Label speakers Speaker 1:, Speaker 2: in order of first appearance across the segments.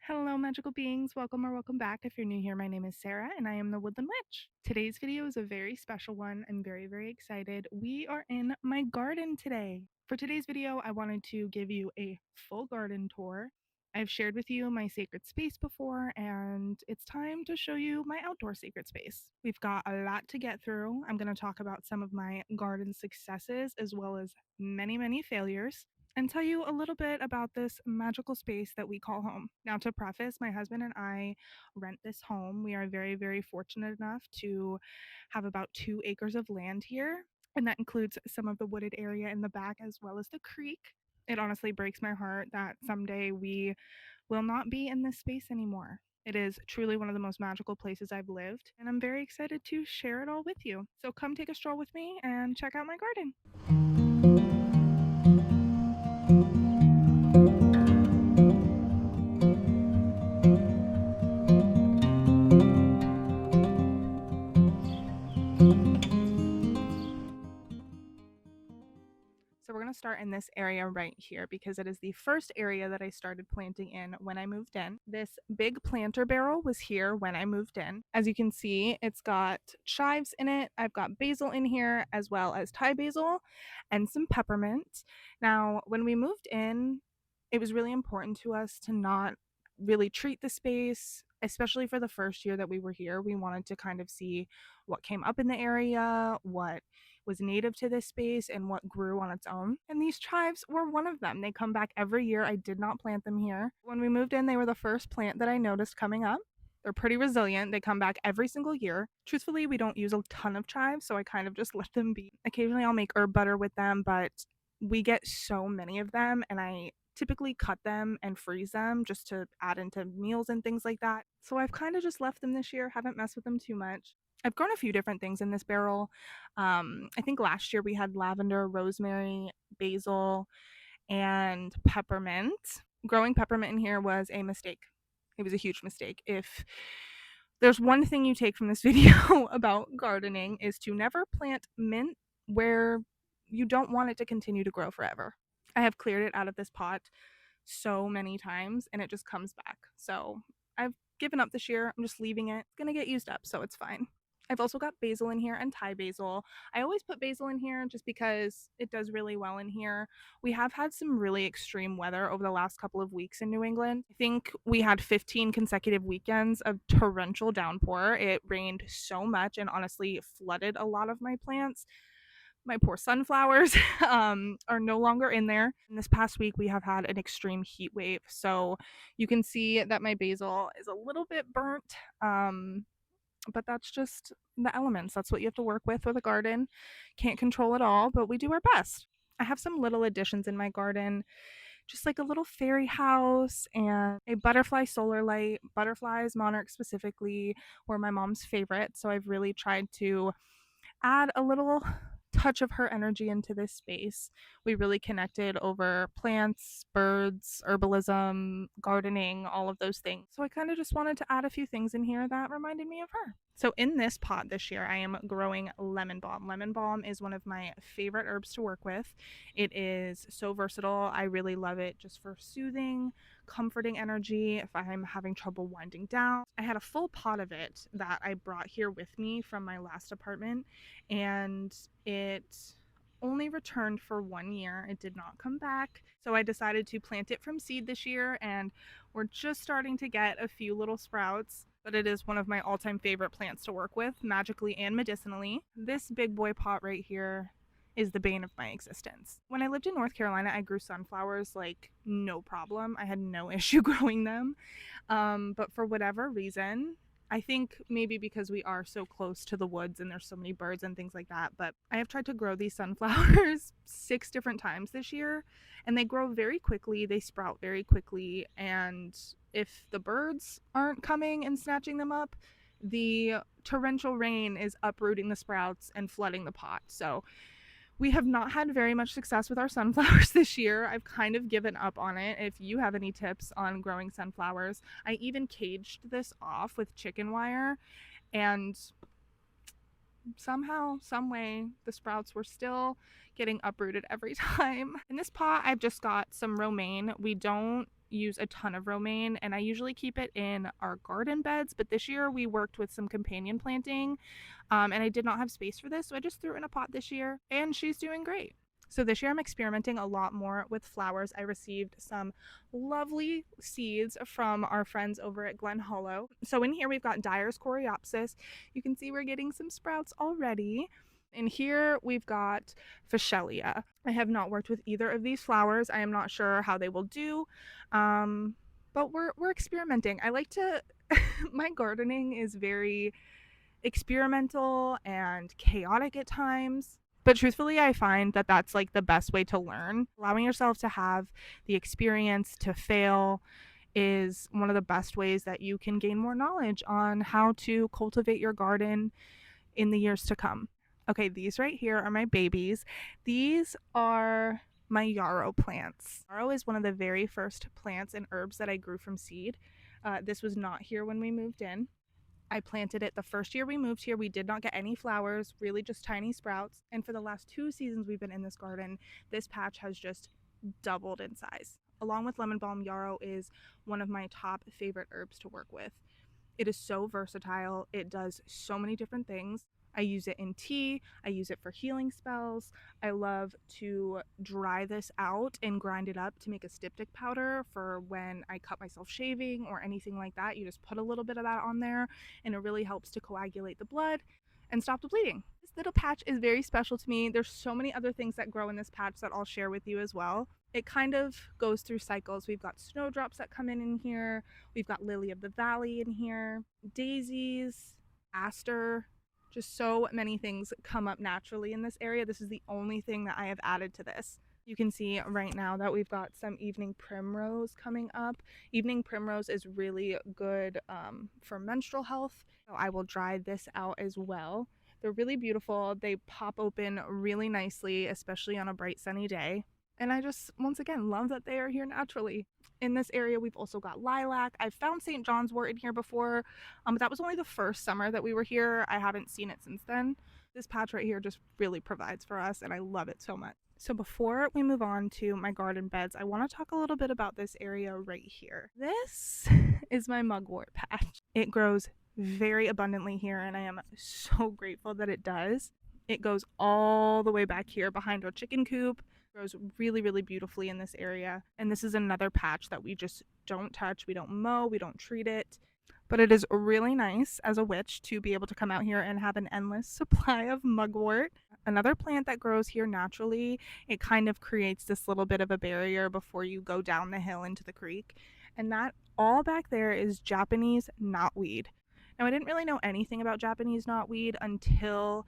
Speaker 1: Hello, magical beings. Welcome or welcome back. If you're new here, my name is Sarah and I am the Woodland Witch. Today's video is a very special one. I'm very excited. We are in my garden today. For today's video, I wanted to give you a full garden tour. I've shared with you my sacred space before, and it's time to show you my outdoor sacred space. We've got a lot to get through. I'm going to talk about some of my garden successes as well as many failures, and tell you a little bit about this magical space that we call home. Now, to preface, my husband and I rent this home. We are very fortunate enough to have about 2 acres of land here, and that includes some of the wooded area in the back as well as the creek. It honestly breaks my heart that someday we will not be in this space anymore. It is truly one of the most magical places I've lived, and I'm very excited to share it all with you. So come take a stroll with me and check out my garden. So we're going to start in this area right here because it is the first area that I started planting in when I moved in. This big planter barrel was here when I moved in. As you can see, it's got chives in it. I've got basil in here as well as Thai basil and some peppermint. Now, when we moved in, it was really important to us to not really treat the space, especially for the first year that we were here. We wanted to kind of see what came up in the area, what was native to this space, and what grew on its own. And these chives were one of them. They come back every year. I did not plant them here. When we moved in, they were the first plant that I noticed coming up. They're pretty resilient. They come back every single year. Truthfully, we don't use a ton of chives, so I kind of just let them be. Occasionally, I'll make herb butter with them, but we get so many of them, and I typically cut them and freeze them just to add into meals and things like that. So I've kind of just left them this year, haven't messed with them too much. I've grown a few different things in this barrel. I think last year we had lavender, rosemary, basil, and peppermint. Growing peppermint in here was a mistake. It was a huge mistake. If there's one thing you take from this video about gardening is to never plant mint where you don't want it to continue to grow forever. I have cleared it out of this pot so many times and it just comes back. So I've given up this year. I'm just leaving it. It's going to get used up, so it's fine. I've also got basil in here and Thai basil. I always put basil in here just because it does really well in here. We have had some really extreme weather over the last couple of weeks in New England. I think we had 15 consecutive weekends of torrential downpour. It rained so much and honestly flooded a lot of my plants. My poor sunflowers are no longer in there. And this past week, we have had an extreme heat wave. So you can see that my basil is a little bit burnt. But that's just the elements. That's what you have to work with a garden. Can't control it all, but we do our best. I have some little additions in my garden, just like a little fairy house and a butterfly solar light. Butterflies, monarchs specifically, were my mom's favorite. So I've really tried to add a little touch of her energy into this space. We really connected over plants, birds, herbalism, gardening, all of those things. So I kind of just wanted to add a few things in here that reminded me of her. So in this pot this year, I am growing lemon balm. Lemon balm is one of my favorite herbs to work with. It is so versatile. I really love it just for soothing, comforting energy if I'm having trouble winding down. I had a full pot of it that I brought here with me from my last apartment, and it only returned for 1 year. It did not come back. So I decided to plant it from seed this year, and we're just starting to get a few little sprouts. But it is one of my all-time favorite plants to work with, magically and medicinally. This big boy pot right here is the bane of my existence. When I lived in North Carolina, I grew sunflowers like no problem. I had no issue growing them. But for whatever reason, I think maybe because we are so close to the woods and there's so many birds and things like that, but I have tried to grow these sunflowers 6 different times this year, and they grow very quickly, they sprout very quickly, and if the birds aren't coming and snatching them up, the torrential rain is uprooting the sprouts and flooding the pot. So we have not had very much success with our sunflowers this year. I've kind of given up on it. If you have any tips on growing sunflowers, I even caged this off with chicken wire, and somehow, some way, the sprouts were still getting uprooted every time. In this pot, I've just got some romaine. We don't use a ton of romaine, and I usually keep it in our garden beds, but this year we worked with some companion planting, and I did not have space for this, so I just threw it in a pot this year, and she's doing great. So this year I'm experimenting a lot more with flowers. I received some lovely seeds from our friends over at Glen Hollow. So in here we've got Dyer's Coreopsis. You can see we're getting some sprouts already. And here we've got Phacelia. I have not worked with either of these flowers. I am not sure how they will do, but we're experimenting. I like to, my gardening is very experimental and chaotic at times. But truthfully, I find that that's like the best way to learn. Allowing yourself to have the experience to fail is one of the best ways that you can gain more knowledge on how to cultivate your garden in the years to come. Okay, these right here are my babies. These are my yarrow plants. Yarrow is one of the very first plants and herbs that I grew from seed. This was not here when we moved in. I planted it the first year we moved here. We did not get any flowers, really just tiny sprouts. And for the last 2 seasons we've been in this garden, this patch has just doubled in size. Along with lemon balm, yarrow is one of my top favorite herbs to work with. It is so versatile. It does so many different things. I use it in tea. I use it for healing spells. I love to dry this out and grind it up to make a styptic powder for when I cut myself shaving or anything like that. You just put a little bit of that on there and it really helps to coagulate the blood and stop the bleeding. This little patch is very special to me. There's so many other things that grow in this patch that I'll share with you as well. It kind of goes through cycles. We've got snowdrops that come in here. We've got lily of the valley in here, daisies, aster. Just so many things come up naturally in this area. This is the only thing that I have added to this. You can see right now that we've got some evening primrose coming up. Evening primrose is really good for menstrual health. So I will dry this out as well. They're really beautiful. They pop open really nicely, especially on a bright sunny day. And I just, once again, love that they are here naturally. In this area, we've also got lilac. I've found St. John's wort in here before, but that was only the first summer that we were here. I haven't seen it since then. This patch right here just really provides for us, and I love it so much. So before we move on to my garden beds, I want to talk a little bit about this area right here. This is my mugwort patch. It grows very abundantly here, and I am so grateful that it does. It goes all the way back here behind our chicken coop. Grows really, really beautifully in this area. And this is another patch that we just don't touch. We don't mow, we don't treat it. But it is really nice as a witch to be able to come out here and have an endless supply of mugwort. Another plant that grows here naturally, it kind of creates this little bit of a barrier before you go down the hill into the creek. And that all back there is Japanese knotweed. Now, I didn't really know anything about Japanese knotweed until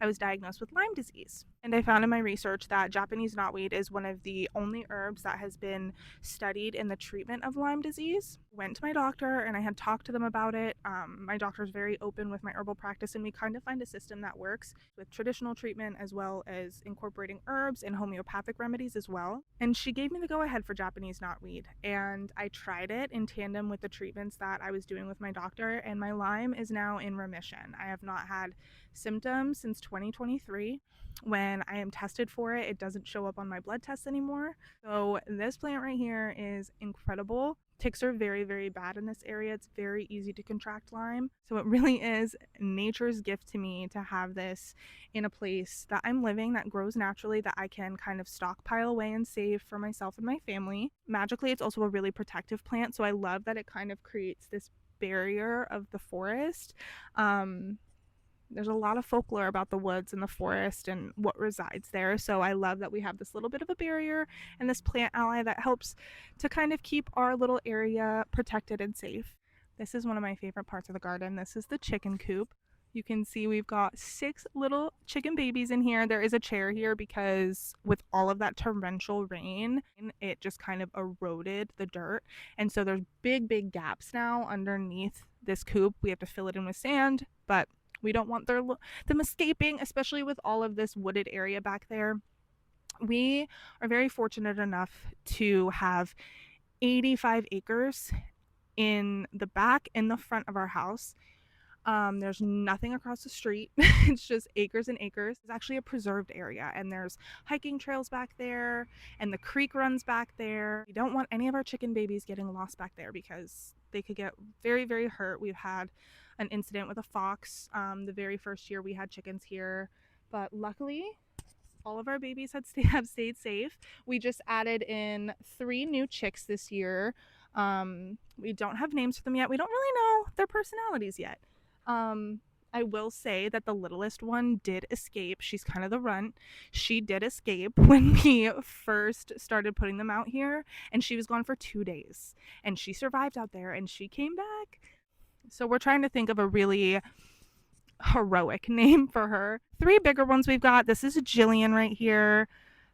Speaker 1: I was diagnosed with Lyme disease. And I found in my research that Japanese knotweed is one of the only herbs that has been studied in the treatment of Lyme disease. Went to my doctor and I had talked to them about it. My doctor is very open with my herbal practice, and we kind of find a system that works with traditional treatment as well as incorporating herbs and homeopathic remedies as well. And she gave me the go ahead for Japanese knotweed, and I tried it in tandem with the treatments that I was doing with my doctor, and my Lyme is now in remission. I have not had symptoms since 2023. When I am tested for it, it doesn't show up on my blood tests anymore. So this plant right here is incredible. Ticks are very, very bad in this area. It's very easy to contract Lyme. So it really is nature's gift to me to have this in a place that I'm living that grows naturally, that I can kind of stockpile away and save for myself and my family. Magically, it's also a really protective plant. So I love that it kind of creates this barrier of the forest. There's a lot of folklore about the woods and the forest and what resides there. So I love that we have this little bit of a barrier and this plant ally that helps to kind of keep our little area protected and safe. This is one of my favorite parts of the garden. This is the chicken coop. You can see we've got 6 little chicken babies in here. There is a chair here because with all of that torrential rain, it just kind of eroded the dirt. And so there's big, big gaps now underneath this coop. We have to fill it in with sand, but we don't want them escaping, especially with all of this wooded area back there. We are very fortunate enough to have 85 acres in the back and the front of our house. There's nothing across the street. It's just acres and acres. It's actually a preserved area, and there's hiking trails back there, and the creek runs back there. We don't want any of our chicken babies getting lost back there because they could get very, very hurt. We've had an incident with a fox the very first year we had chickens here, but luckily all of our babies have stayed safe. We just added in 3 new chicks this year. We don't have names for them yet. We don't really know their personalities yet. I will say that the littlest one did escape. She's kind of the runt. She did escape when we first started putting them out here, and she was gone for 2 days. And she survived out there, and she came back. So we're trying to think of a really heroic name for her. 3 bigger ones we've got. This is Jillian right here.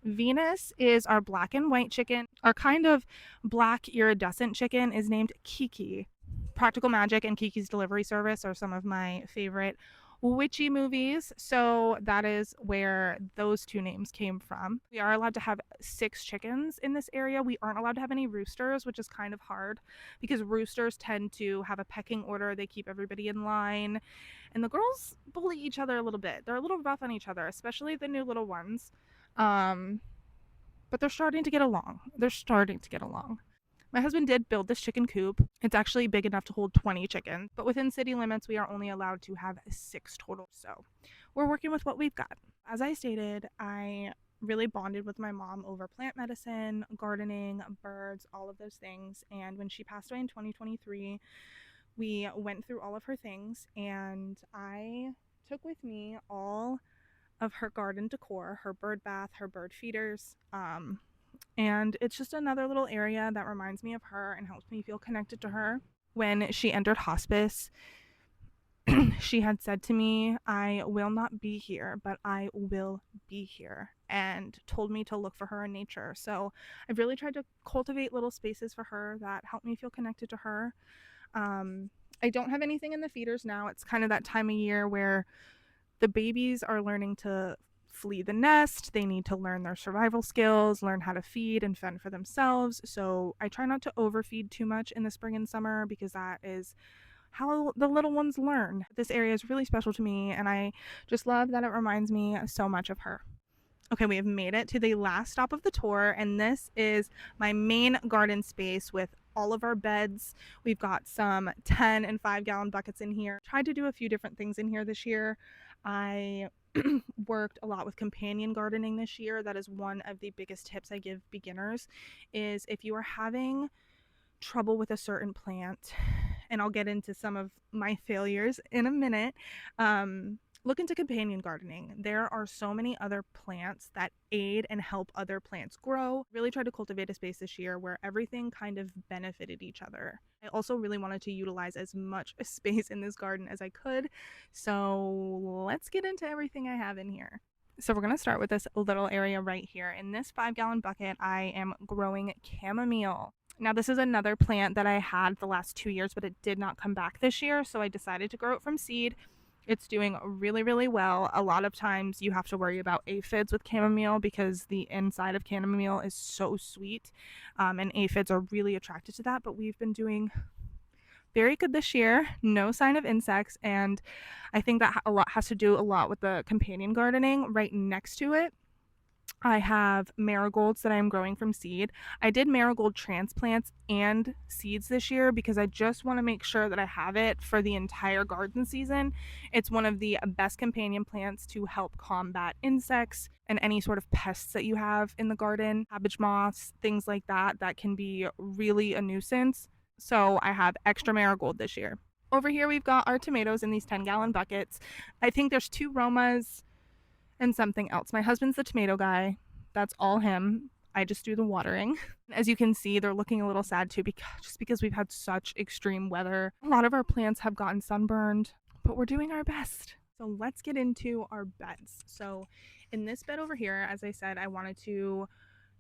Speaker 1: Venus is our black and white chicken. Our kind of black iridescent chicken is named Kiki. Practical Magic and Kiki's Delivery Service are some of my favorite witchy movies, so that is where those 2 names came from. We are allowed to have 6 chickens in this area. We aren't allowed to have any roosters, which is kind of hard because roosters tend to have a pecking order. They keep everybody in line, and the girls bully each other a little bit. They're a little rough on each other, especially the new little ones. But they're starting to get along. My husband did build this chicken coop. It's actually big enough to hold 20 chickens, but within city limits, we are only allowed to have 6 total. So we're working with what we've got. As I stated, I really bonded with my mom over plant medicine, gardening, birds, all of those things. And when she passed away in 2023, we went through all of her things, and I took with me all of her garden decor, her bird bath, her bird feeders, and it's just another little area that reminds me of her and helps me feel connected to her. When she entered hospice, she had said to me, "I will not be here, but I will be here," and told me to look for her in nature. So I've really tried to cultivate little spaces for her that help me feel connected to her. I don't have anything in the feeders now. It's kind of that time of year where the babies are learning to flee the nest. They need to learn their survival skills, learn how to feed and fend for themselves. So I try not to overfeed too much in the spring and summer because that is how the little ones learn. This area is really special to me, and I just love that it reminds me so much of her. Okay, we have made it to the last stop of the tour, and this is my main garden space with all of our beds. We've got some 10 and 5-gallon buckets in here. Tried to do a few different things in here this year. I worked a lot with companion gardening this year. That is one of the biggest tips I give beginners, is if you are having trouble with a certain plant, and I'll get into some of my failures in a minute, look into companion gardening. There are so many other plants that aid and help other plants grow. Really tried to cultivate a space this year where everything kind of benefited each other. I also really wanted to utilize as much space in this garden as I could. So let's get into everything I have in here. So we're going to start with this little area right here. In this 5-gallon bucket, I am growing chamomile. Now, this is another plant that I had the last 2 years, but it did not come back this year. So I decided to grow it from seed. It's doing really, really well. A lot of times you have to worry about aphids with chamomile because the inside of chamomile is so sweet, and aphids are really attracted to that. But we've been doing very good this year. No sign of insects, and I think that a lot has to do with the companion gardening. Right next to it, I have marigolds that I'm growing from seed. I did marigold transplants and seeds this year because I just want to make sure that I have it for the entire garden season. It's one of the best companion plants to help combat insects and any sort of pests that you have in the garden, cabbage moths, things like that, that can be really a nuisance. So I have extra marigold this year. Over here we've got our tomatoes in these 10-gallon buckets. I think there's 2 Romas and something else. My husband's the tomato guy. That's all him. I just do the watering. As you can see, they're looking a little sad too because we've had such extreme weather. A lot of our plants have gotten sunburned, but we're doing our best. So let's get into our beds. So in this bed over here, as I said, I wanted to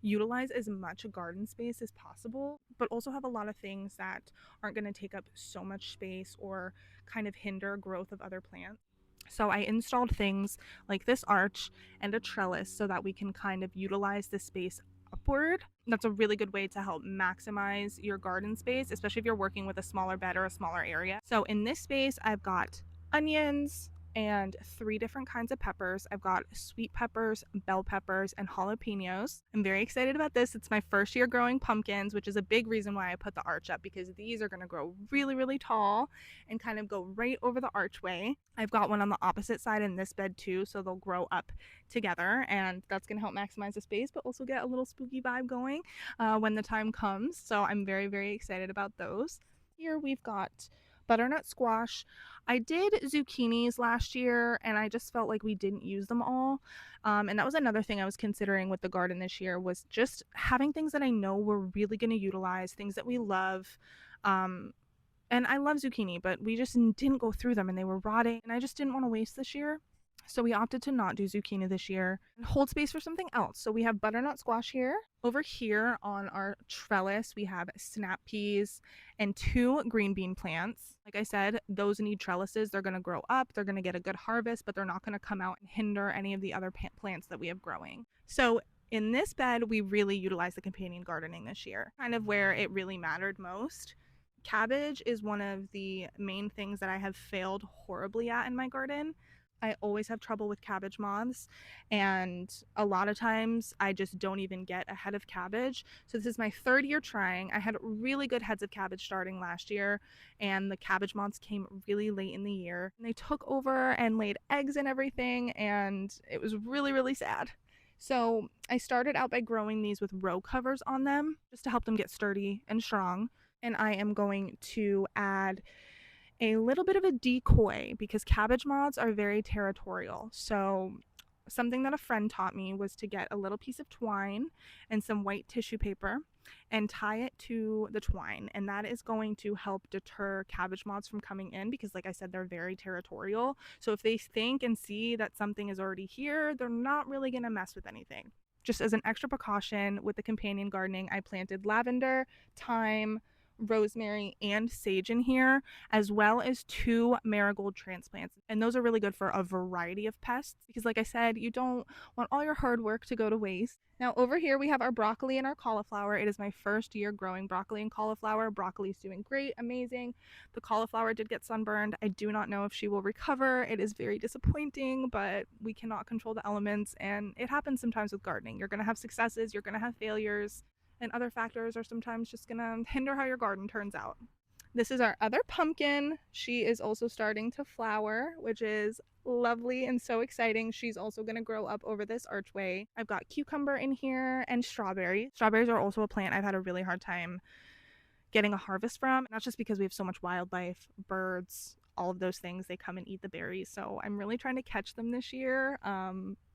Speaker 1: utilize as much garden space as possible, but also have a lot of things that aren't going to take up so much space or kind of hinder growth of other plants. So I installed things like this arch and a trellis so that we can kind of utilize the space upward. That's a really good way to help maximize your garden space, especially if you're working with a smaller bed or a smaller area. So in this space, I've got onions, and 3 different kinds of peppers. I've got sweet peppers, bell peppers, and jalapenos. I'm very excited about this. It's my first year growing pumpkins, which is a big reason why I put the arch up, because these are going to grow really, really tall and kind of go right over the archway. I've got one on the opposite side in this bed too, so they'll grow up together, and that's going to help maximize the space, but also get a little spooky vibe going when the time comes. So I'm very, very excited about those. Here we've got butternut squash. I did zucchinis last year and I just felt like we didn't use them all. And that was another thing I was considering with the garden this year, was just having things that I know we're really going to utilize, things that we love. And I love zucchini, but we just didn't go through them and they were rotting and I just didn't want to waste this year. So we opted to not do zucchini this year and hold space for something else. So we have butternut squash here. Over here on our trellis, we have snap peas and 2 green bean plants. Like I said, those need trellises. They're going to grow up, they're going to get a good harvest, but they're not going to come out and hinder any of the other plants that we have growing. So in this bed, we really utilized the companion gardening this year, kind of where it really mattered most. Cabbage is one of the main things that I have failed horribly at in my garden. I always have trouble with cabbage moths, and a lot of times I just don't even get a head of cabbage. So this is my 3rd year trying. I had really good heads of cabbage starting last year, and the cabbage moths came really late in the year. And they took over and laid eggs and everything, and it was really, really sad. So I started out by growing these with row covers on them just to help them get sturdy and strong. And I am going to add a little bit of a decoy because cabbage moths are very territorial. So something that a friend taught me was to get a little piece of twine and some white tissue paper and tie it to the twine, and that is going to help deter cabbage moths from coming in, because like I said, they're very territorial. So if they think and see that something is already here, they're not really going to mess with anything. Just as an extra precaution with the companion gardening, I planted lavender, thyme, rosemary, and sage in here, as well as 2 marigold transplants. And those are really good for a variety of pests because, like I said, you don't want all your hard work to go to waste. Now over here we have our broccoli and our cauliflower. It is my first year growing broccoli and cauliflower. Broccoli's doing great, amazing. The cauliflower did get sunburned. I do not know if she will recover. It is very disappointing, but we cannot control the elements, and it happens sometimes with gardening. You're going to have successes, you're going to have failures, and other factors are sometimes just going to hinder how your garden turns out. This is our other pumpkin. She is also starting to flower, which is lovely and so exciting. She's also going to grow up over this archway. I've got cucumber in here and strawberries. Strawberries are also a plant I've had a really hard time getting a harvest from. Not just because we have so much wildlife, birds, all of those things, they come and eat the berries. So I'm really trying to catch them this year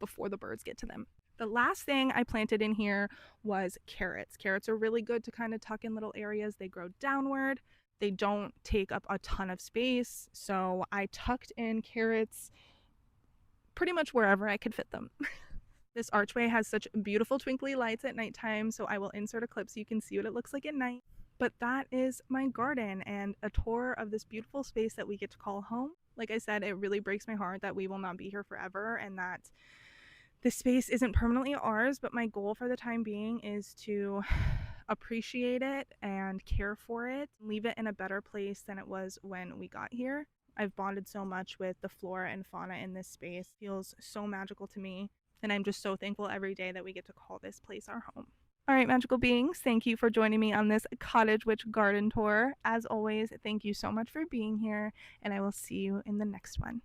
Speaker 1: before the birds get to them. The last thing I planted in here was carrots. Carrots are really good to kind of tuck in little areas. They grow downward. They don't take up a ton of space. So I tucked in carrots pretty much wherever I could fit them. This archway has such beautiful twinkly lights at nighttime, so I will insert a clip so you can see what it looks like at night. But that is my garden and a tour of this beautiful space that we get to call home. Like I said, it really breaks my heart that we will not be here forever and that this space isn't permanently ours, but my goal for the time being is to appreciate it and care for it, leave it in a better place than it was when we got here. I've bonded so much with the flora and fauna in this space. It feels so magical to me, and I'm just so thankful every day that we get to call this place our home. All right, magical beings, thank you for joining me on this Cottage Witch garden tour. As always, thank you so much for being here, and I will see you in the next one.